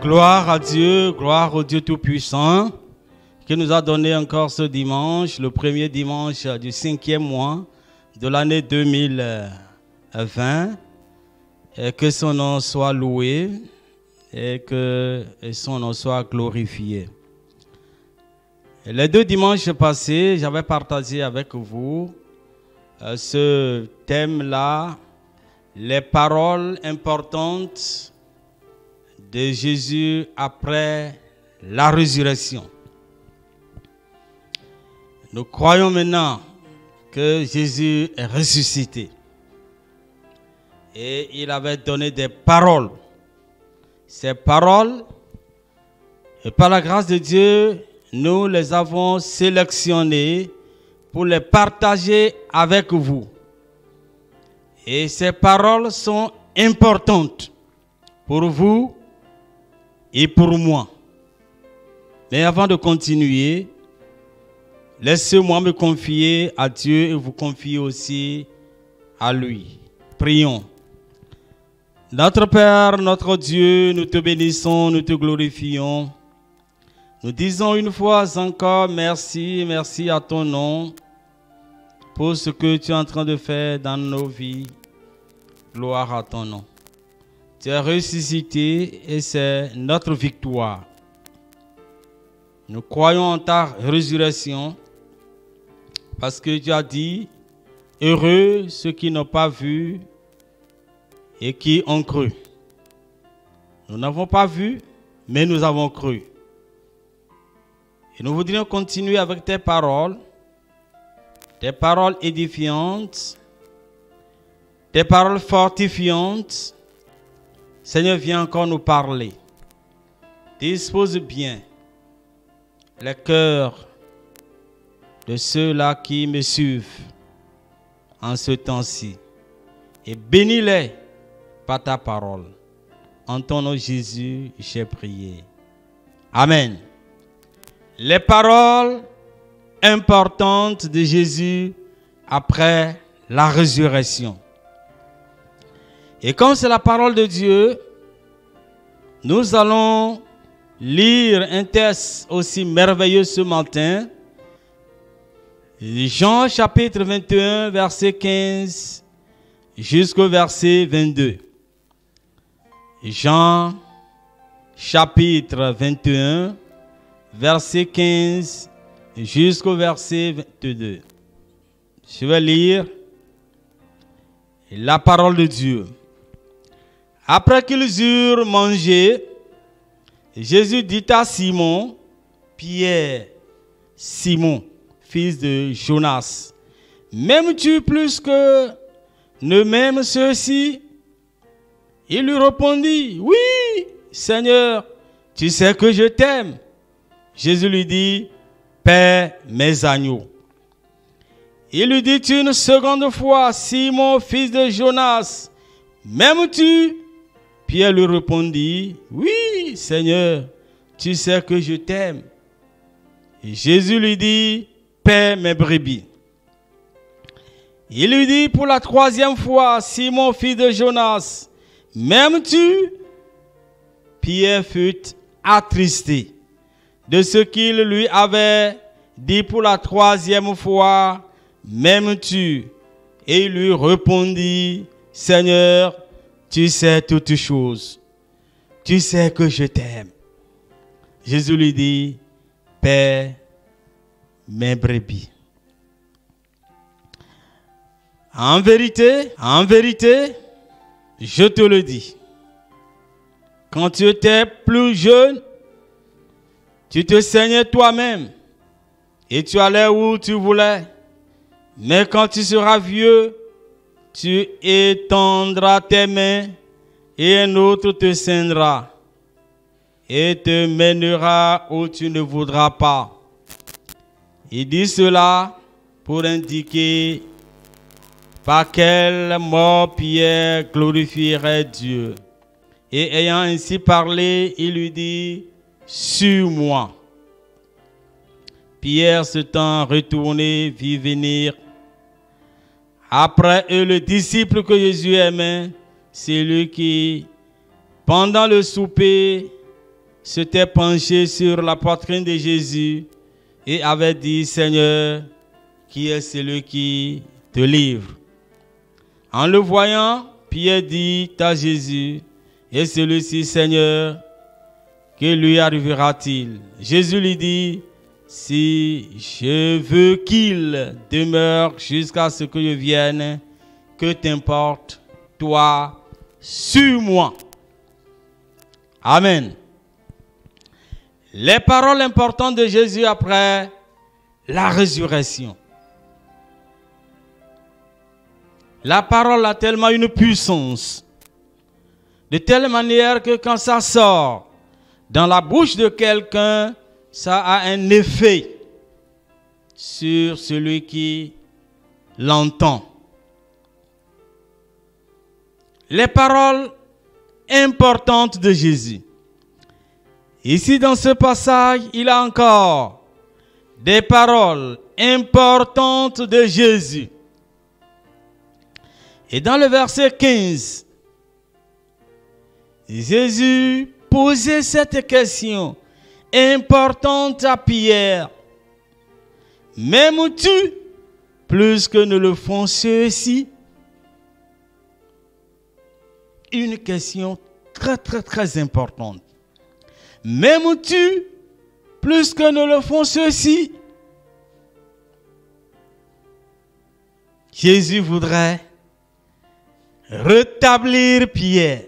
Gloire à Dieu, gloire au Dieu Tout-Puissant qui nous a donné encore ce dimanche, le premier dimanche du 5e mois de l'année 2020. Et que son nom soit loué et que son nom soit glorifié. Et les 2 dimanches passés, j'avais partagé avec vous ce thème-là, les paroles importantes de Jésus après la résurrection. Nous croyons maintenant que Jésus est ressuscité. Et il avait donné des paroles. Ces paroles, et par la grâce de Dieu, nous les avons sélectionnées pour les partager avec vous. Et ces paroles sont importantes pour vous et pour moi. Mais avant de continuer, laissez-moi me confier à Dieu et vous confier aussi à lui. Prions. Notre Père, notre Dieu, nous te bénissons, nous te glorifions. Nous disons une fois encore merci, merci à ton nom pour ce que tu es en train de faire dans nos vies. Gloire à ton nom. Tu es ressuscité et c'est notre victoire. Nous croyons en ta résurrection parce que tu as dit, heureux ceux qui n'ont pas vu et qui ont cru. Nous n'avons pas vu, mais nous avons cru. Et nous voudrions continuer avec tes paroles édifiantes, tes paroles fortifiantes. Seigneur, viens encore nous parler. Dispose bien les cœurs de ceux-là qui me suivent en ce temps-ci. Et bénis-les par ta parole. En ton nom Jésus, j'ai prié. Amen. Les paroles importantes de Jésus après la résurrection. Et comme c'est la parole de Dieu, nous allons lire un texte aussi merveilleux ce matin. Jean chapitre 21, verset 15 jusqu'au verset 22. Jean chapitre 21, verset 15 jusqu'au verset 22. Je vais lire la parole de Dieu. Après qu'ils eurent mangé, Jésus dit à Simon, Pierre, Simon, fils de Jonas, m'aimes-tu plus que ne m'aiment ceux-ci? Il lui répondit, oui, Seigneur, tu sais que je t'aime. Jésus lui dit, paie mes agneaux. Il lui dit une seconde fois, Simon, fils de Jonas, m'aimes-tu? Pierre lui répondit, oui, Seigneur, tu sais que je t'aime. Et Jésus lui dit, paie mes brebis. Il lui dit pour la 3e fois, Simon, fils de Jonas, m'aimes-tu? Pierre fut attristé de ce qu'il lui avait dit pour la 3e fois, m'aimes-tu? Et il lui répondit, Seigneur, tu sais toutes choses. Tu sais que je t'aime. Jésus lui dit, paie mes brebis. En vérité, je te le dis. Quand tu étais plus jeune, tu te saignais toi-même et tu allais où tu voulais. Mais quand tu seras vieux, tu étendras tes mains et un autre te saignera et te mènera où tu ne voudras pas. Il dit cela pour indiquer par quelle mort Pierre glorifierait Dieu. Et ayant ainsi parlé, il lui dit, suis-moi. Pierre s'étant retourné, vit venir après eux le disciple que Jésus aimait, c'est lui qui, pendant le souper, s'était penché sur la poitrine de Jésus et avait dit, Seigneur, qui est celui qui te livre? En le voyant, Pierre dit à Jésus, et celui-ci, Seigneur, que lui arrivera-t-il? Jésus lui dit, si je veux qu'il demeure jusqu'à ce que je vienne, que t'importe, toi, sur moi. Amen. Les paroles importantes de Jésus après la résurrection. La parole a tellement une puissance, de telle manière que quand ça sort dans la bouche de quelqu'un, ça a un effet sur celui qui l'entend. Les paroles importantes de Jésus. Ici dans ce passage, il y a encore des paroles importantes de Jésus. Et dans le verset 15, Jésus posait cette question importante à Pierre. M'aimes-tu plus que ne le font ceux-ci? Une question très importante. M'aimes-tu plus que ne le font ceux-ci? Jésus voudrait rétablir Pierre.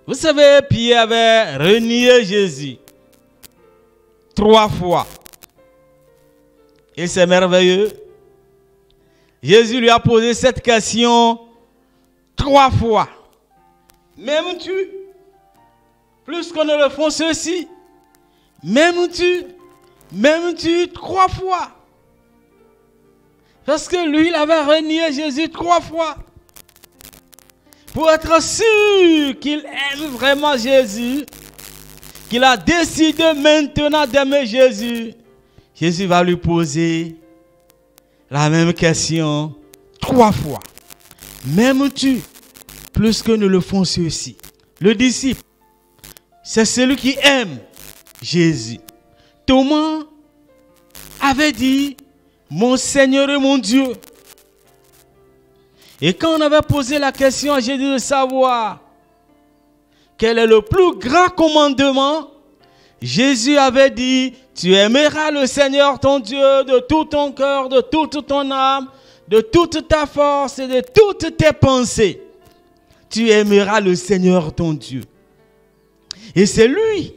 Vous savez, Pierre avait renié Jésus 3 fois. Et c'est merveilleux. Jésus lui a posé cette question 3 fois. M'aimes-tu plus qu'on ne le font ceux-ci? M'aimes-tu? M'aimes-tu 3 fois? Parce que lui, il avait renié Jésus 3 fois. Pour être sûr qu'il aime vraiment Jésus, qu'il a décidé maintenant d'aimer Jésus, Jésus va lui poser la même question 3 fois. M'aimes-tu plus que ne le font ceux-ci? Le disciple, c'est celui qui aime Jésus. Thomas avait dit, mon Seigneur et mon Dieu. Et quand on avait posé la question à Jésus de savoir quel est le plus grand commandement, Jésus avait dit, tu aimeras le Seigneur ton Dieu de tout ton cœur, de toute ton âme, de toute ta force et de toutes tes pensées. Tu aimeras le Seigneur ton Dieu. Et c'est lui,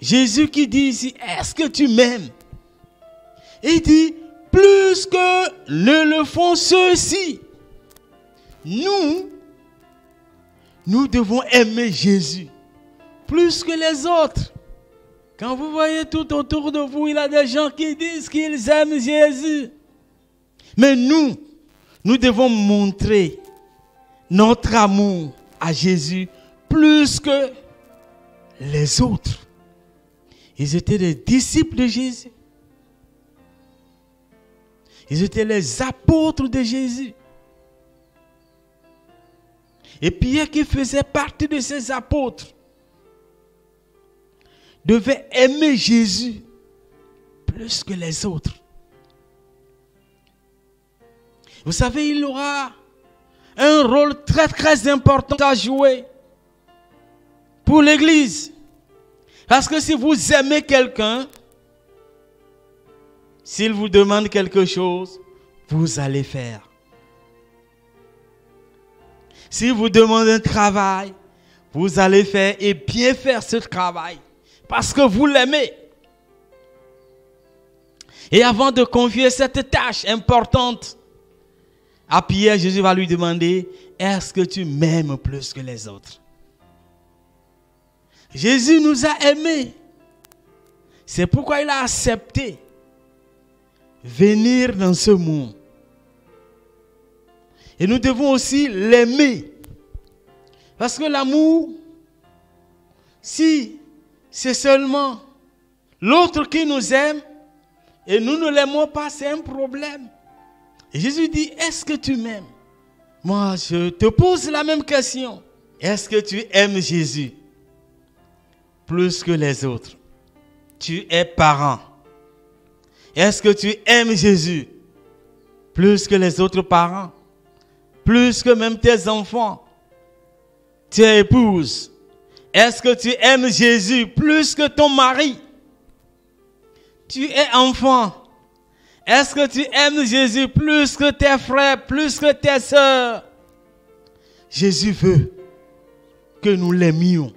Jésus, qui dit ici, est-ce que tu m'aimes? Il dit, plus que ne le font ceux-ci. Nous devons aimer Jésus plus que les autres. Quand vous voyez tout autour de vous, il y a des gens qui disent qu'ils aiment Jésus. Mais nous devons montrer notre amour à Jésus plus que les autres. Ils étaient des disciples de Jésus. Ils étaient les apôtres de Jésus. Et Pierre, qui faisait partie de ces apôtres, devait aimer Jésus plus que les autres. Vous savez, il aura un rôle très important à jouer pour l'Église. Parce que si vous aimez quelqu'un, s'il vous demande quelque chose, vous allez faire. Si vous demandez un travail, vous allez faire et bien faire ce travail. Parce que vous l'aimez. Et avant de confier cette tâche importante à Pierre, Jésus va lui demander, est-ce que tu m'aimes plus que les autres? Jésus nous a aimés. C'est pourquoi il a accepté venir dans ce monde. Et nous devons aussi l'aimer. Parce que l'amour, si c'est seulement l'autre qui nous aime et nous ne l'aimons pas, c'est un problème. Et Jésus dit, est-ce que tu m'aimes? Moi, je te pose la même question. Est-ce que tu aimes Jésus? plus que les autres. Tu es parent. Est-ce que tu aimes Jésus plus que les autres parents? Plus que même tes enfants? Tu es épouse. Est-ce que tu aimes Jésus plus que ton mari? Tu es enfant. Est-ce que tu aimes Jésus plus que tes frères, plus que tes sœurs? Jésus veut que nous l'aimions.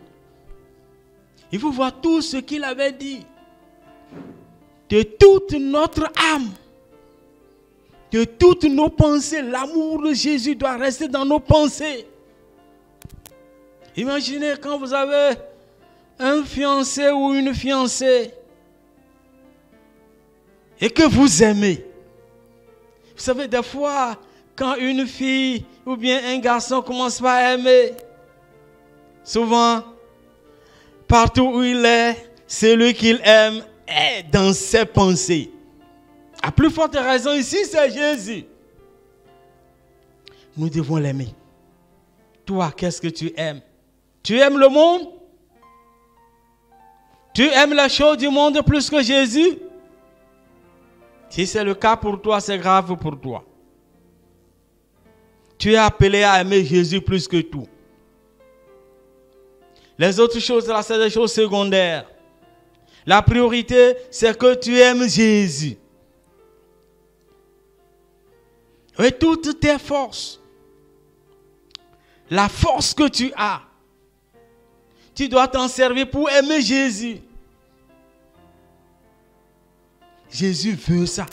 Il faut voir tout ce qu'il avait dit. De toute notre âme, de toutes nos pensées, l'amour de Jésus doit rester dans nos pensées. Imaginez quand vous avez un fiancé ou une fiancée et que vous aimez. Vous savez, des fois, quand une fille ou bien un garçon commence pas à aimer, souvent, partout où il est, celui qu'il aime est dans ses pensées. À plus forte raison ici, c'est Jésus. Nous devons l'aimer. Toi, qu'est-ce que tu aimes? Tu aimes le monde? Tu aimes les choses du monde plus que Jésus? Si c'est le cas pour toi, c'est grave pour toi. Tu es appelé à aimer Jésus plus que tout. Les autres choses, là, c'est des choses secondaires. La priorité, c'est que tu aimes Jésus. Avec toutes tes forces. La force que tu as, tu dois t'en servir pour aimer Jésus. Jésus veut ça.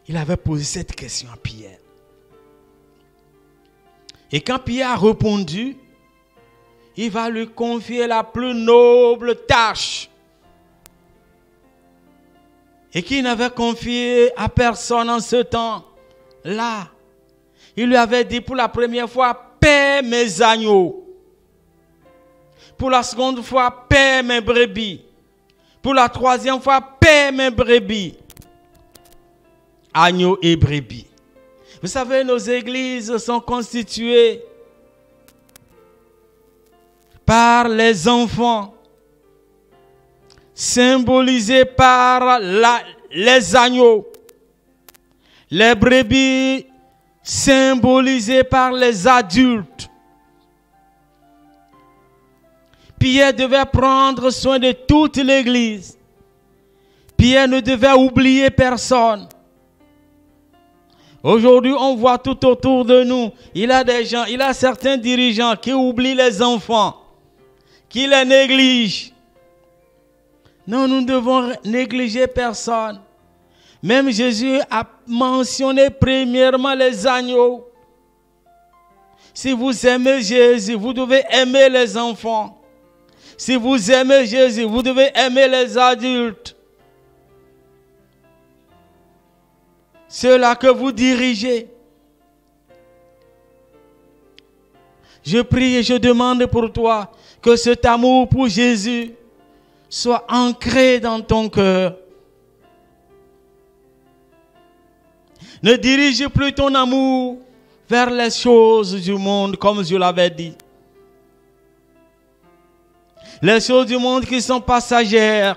Il avait posé cette question à Pierre. Et quand Pierre a répondu, il va lui confier la plus noble tâche. Et qu'il n'avait confié à personne en ce temps-là. Il lui avait dit pour la première fois, paie mes agneaux. Pour la seconde fois, paie mes brebis. Pour la troisième fois, paie mes brebis. Agneaux et brebis. Vous savez, nos églises sont constituées par les enfants, symbolisés par les agneaux, les brebis symbolisés par les adultes. Pierre devait prendre soin de toute l'église. Pierre ne devait oublier personne. Aujourd'hui, on voit tout autour de nous, il y a certains dirigeants qui oublient les enfants, qui les négligent. Non, nous ne devons négliger personne. Même Jésus a mentionné premièrement les agneaux. Si vous aimez Jésus, vous devez aimer les enfants. Si vous aimez Jésus, vous devez aimer les adultes. Ceux-là que vous dirigez. Je prie et je demande pour toi que cet amour pour Jésus soit ancré dans ton cœur. Ne dirige plus ton amour vers les choses du monde, comme je l'avais dit. Les choses du monde qui sont passagères.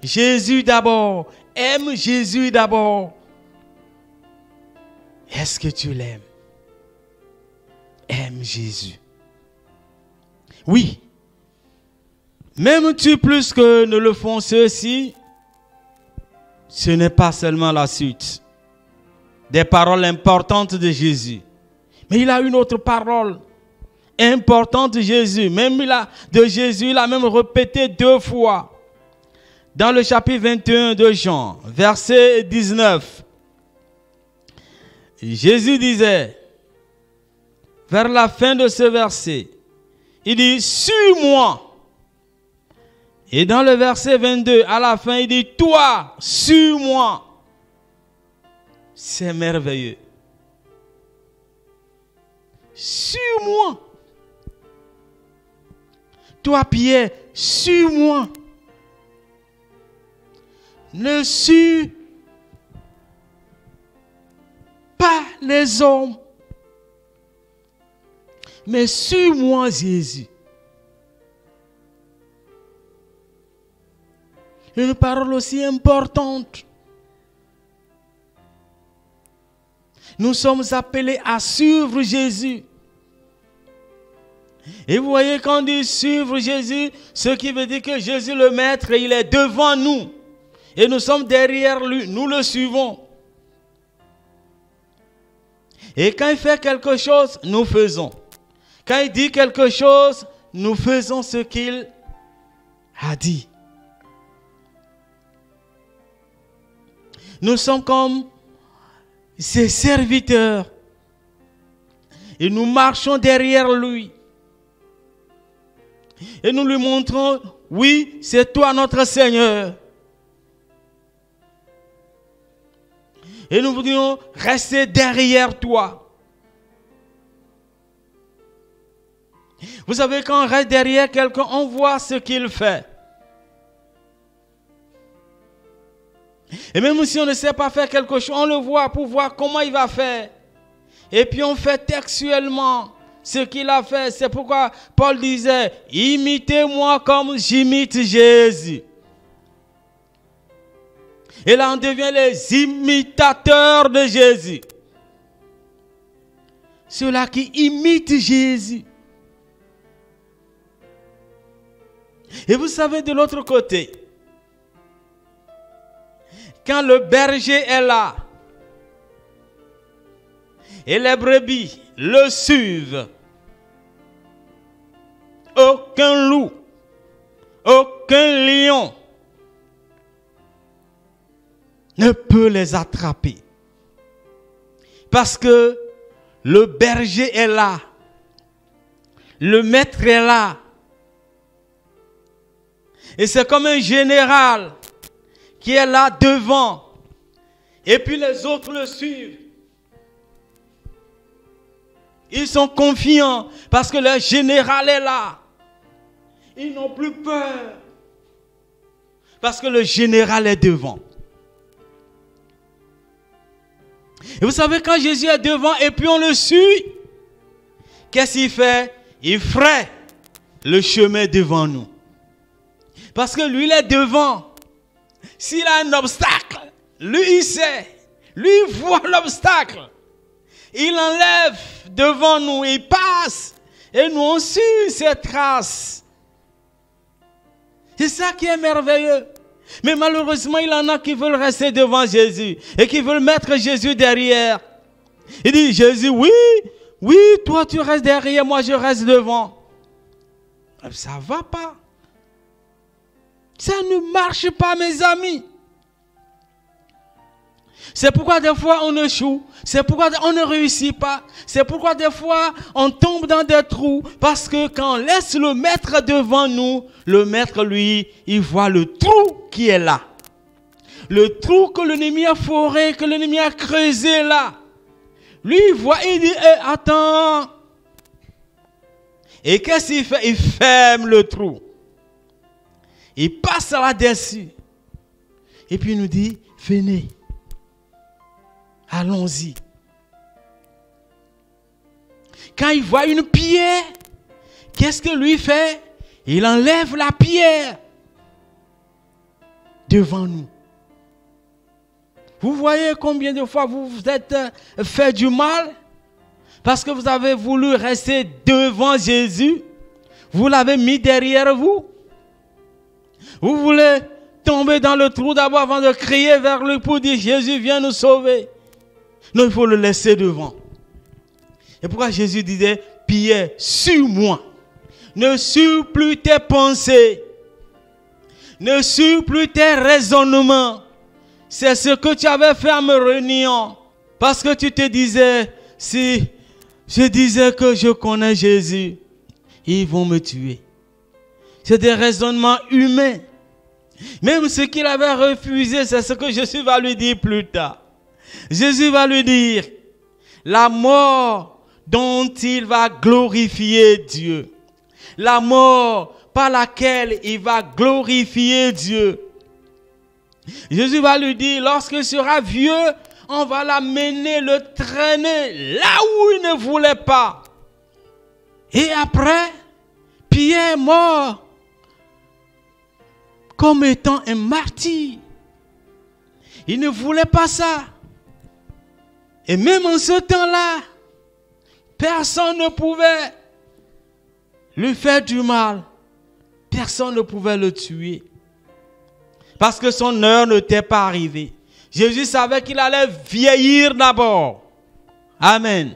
Jésus d'abord. Aime Jésus d'abord. Est-ce que tu l'aimes? Aime Jésus. Oui. M'aimes-tu plus que ne le font ceux-ci? Ce n'est pas seulement la suite des paroles importantes de Jésus. Mais il a une autre parole importante de Jésus. Jésus, il a même répété 2 fois. Dans le chapitre 21 de Jean, verset 19, Jésus disait, vers la fin de ce verset, il dit, suis-moi. Et dans le verset 22, à la fin, il dit, toi, suis-moi. C'est merveilleux. Suis-moi. Toi, Pierre, suis-moi. Ne suis pas les hommes. mais suis-moi Jésus. Une parole aussi importante. Nous sommes appelés à suivre Jésus. Et vous voyez, quand on dit suivre Jésus, ce qui veut dire que Jésus le Maître, il est devant nous. Et nous sommes derrière lui, nous le suivons. Et quand il fait quelque chose, nous faisons. Quand il dit quelque chose, nous faisons ce qu'il a dit. Nous sommes comme ses serviteurs. Et nous marchons derrière lui. Et nous lui montrons, oui, c'est toi notre Seigneur. Et nous voudrions rester derrière toi. Vous savez, quand on reste derrière quelqu'un, on voit ce qu'il fait. Et même si on ne sait pas faire quelque chose, on le voit pour voir comment il va faire. Et puis on fait textuellement ce qu'il a fait. C'est pourquoi Paul disait, imitez-moi comme j'imite Jésus. Et là on devient les imitateurs de Jésus. Ceux-là qui imitent Jésus. Et vous savez, de l'autre côté, quand le berger est là, et les brebis le suivent, aucun loup, aucun lion ne peut les attraper. Parce que le berger est là, le maître est là. Et c'est comme un général qui est là devant. Et puis les autres le suivent. Ils sont confiants parce que le général est là. Ils n'ont plus peur. Parce que le général est devant. Et vous savez, quand Jésus est devant et puis on le suit, qu'est-ce qu'il fait? Il fraye le chemin devant nous. Parce que lui, il est devant. S'il a un obstacle, lui, il sait. Lui, il voit l'obstacle. Il enlève devant nous, il passe. Et nous, on suit ses traces. C'est ça qui est merveilleux. Mais malheureusement, il y en a qui veulent rester devant Jésus. Et qui veulent mettre Jésus derrière. Il dit, Jésus, oui, oui, toi, tu restes derrière, moi, je reste devant. Ça ne va pas. Ça ne marche pas, mes amis. C'est pourquoi des fois on échoue. C'est pourquoi on ne réussit pas. C'est pourquoi des fois on tombe dans des trous. Parce que quand on laisse le maître devant nous, le maître, lui, il voit le trou qui est là. Le trou que l'ennemi a foré, que l'ennemi a creusé là. Lui, il voit, il dit, attends. Et qu'est-ce qu'il fait? Il ferme le trou. Il passe là-dessus. Et puis il nous dit, venez. Allons-y. Quand il voit une pierre, qu'est-ce que lui fait? Il enlève la pierre devant nous. Vous voyez combien de fois vous vous êtes fait du mal parce que vous avez voulu rester devant Jésus. Vous l'avez mis derrière vous. Vous voulez tomber dans le trou d'abord avant de crier vers lui pour dire Jésus viens nous sauver. Non, il faut le laisser devant. Et pourquoi Jésus disait Pierre, suis-moi. Ne suis plus tes pensées. Ne suis plus tes raisonnements. C'est ce que tu avais fait en me reniant. Parce que tu te disais, si je disais que je connais Jésus, ils vont me tuer. C'est des raisonnements humains. Même ce qu'il avait refusé, c'est ce que Jésus va lui dire plus tard. Jésus va lui dire, la mort dont il va glorifier Dieu. La mort par laquelle il va glorifier Dieu. Jésus va lui dire, lorsqu'il sera vieux, on va l'amener, le traîner là où il ne voulait pas. Et après, Pierre est mort comme étant un martyr. Il ne voulait pas ça. Et même en ce temps-là, personne ne pouvait lui faire du mal. Personne ne pouvait le tuer. Parce que son heure n'était pas arrivée. Jésus savait qu'il allait vieillir d'abord. Amen.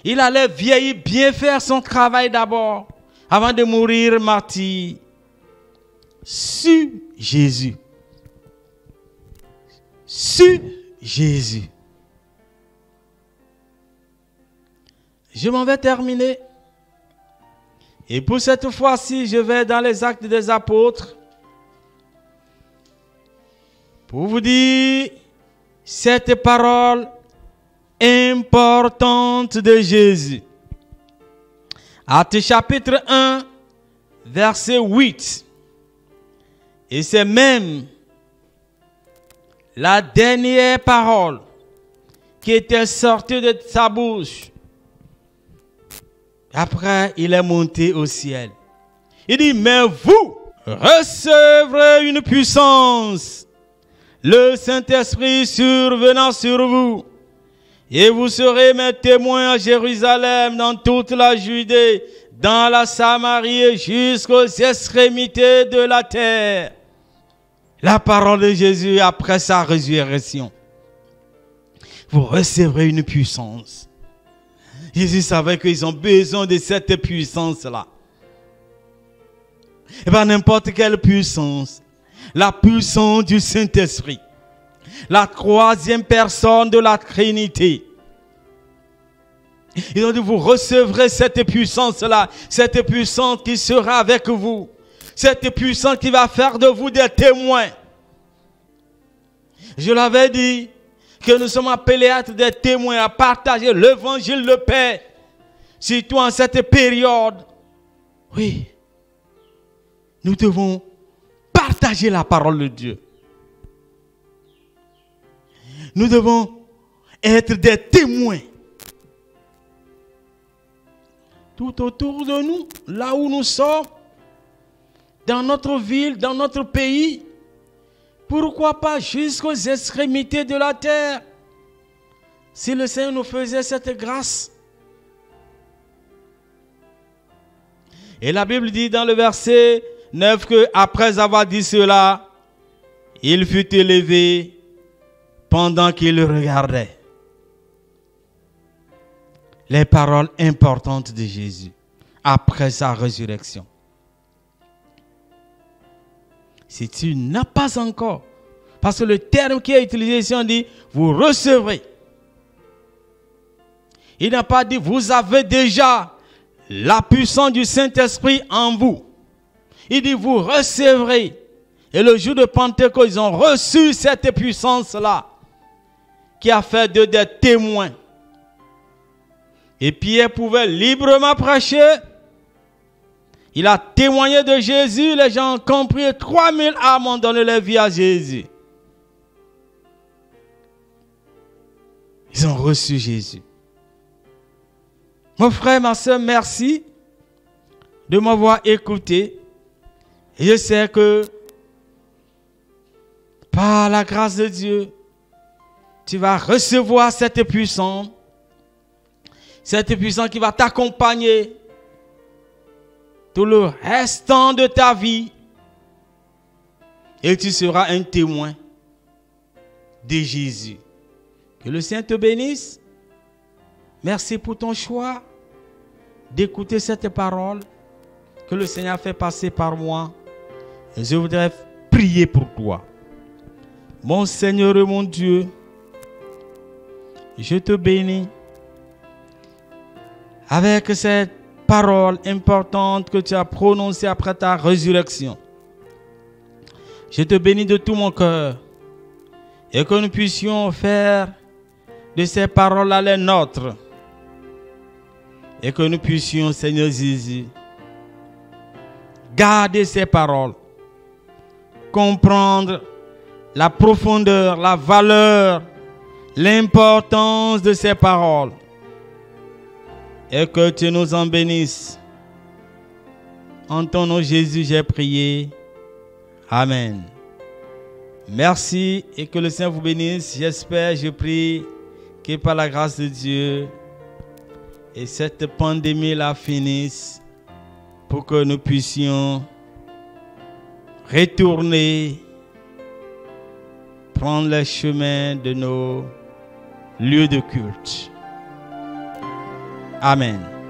Il allait vieillir, bien faire son travail d'abord, avant de mourir martyr. Sur Jésus. Sur Jésus. Je m'en vais terminer. Et pour cette fois-ci, je vais dans les Actes des Apôtres pour vous dire cette parole importante de Jésus. Actes chapitre 1, verset 8. Et c'est même la dernière parole qui était sortie de sa bouche. Après, il est monté au ciel. Il dit, mais vous recevrez une puissance, le Saint-Esprit survenant sur vous, et vous serez mes témoins à Jérusalem, dans toute la Judée, dans la Samarie et jusqu'aux extrémités de la terre. La parole de Jésus après sa résurrection. Vous recevrez une puissance. Jésus savait qu'ils ont besoin de cette puissance-là. Et pas n'importe quelle puissance. La puissance du Saint-Esprit. La troisième personne de la Trinité. Ils ont dit, vous recevrez cette puissance-là. Cette puissance qui sera avec vous. Cette puissance qui va faire de vous des témoins. Je l'avais dit. Que nous sommes appelés à être des témoins, à partager l'évangile de paix. Surtout en cette période. Oui. Nous devons partager la parole de Dieu. Nous devons être des témoins. Tout autour de nous, là où nous sommes, dans notre ville, dans notre pays. Pourquoi pas jusqu'aux extrémités de la terre? Si le Seigneur nous faisait cette grâce. Et la Bible dit dans le verset 9 que après avoir dit cela, il fut élevé pendant qu'il regardait. Les paroles importantes de Jésus après sa résurrection. Si tu n'as pas encore, parce que le terme qui est utilisé ici, on dit, vous recevrez. Il n'a pas dit, vous avez déjà la puissance du Saint-Esprit en vous. Il dit, vous recevrez. Et le jour de Pentecôte, ils ont reçu cette puissance-là, qui a fait d'eux des témoins. Et Pierre pouvait librement prêcher. Il a témoigné de Jésus, les gens ont compris, 3000 âmes ont donné leur vie à Jésus. Ils ont reçu Jésus. Mon frère, ma soeur, merci de m'avoir écouté. Et je sais que par la grâce de Dieu, tu vas recevoir cette puissance qui va t'accompagner tout le restant de ta vie, et tu seras un témoin de Jésus. Que le Seigneur te bénisse. Merci pour ton choix d'écouter cette parole que le Seigneur fait passer par moi. Et je voudrais prier pour toi. Mon Seigneur et mon Dieu, je te bénis avec cette parole importante que tu as prononcée après ta résurrection. Je te bénis de tout mon cœur et que nous puissions faire de ces paroles-là les nôtres et que nous puissions, Seigneur Jésus, garder ces paroles, comprendre la profondeur, la valeur, l'importance de ces paroles et que tu nous en bénisses. En ton nom, Jésus, j'ai prié. Amen. Merci et que le Seigneur vous bénisse. J'espère, je prie que par la grâce de Dieu et cette pandémie-là finisse pour que nous puissions retourner, prendre le chemin de nos lieux de culte. Amen.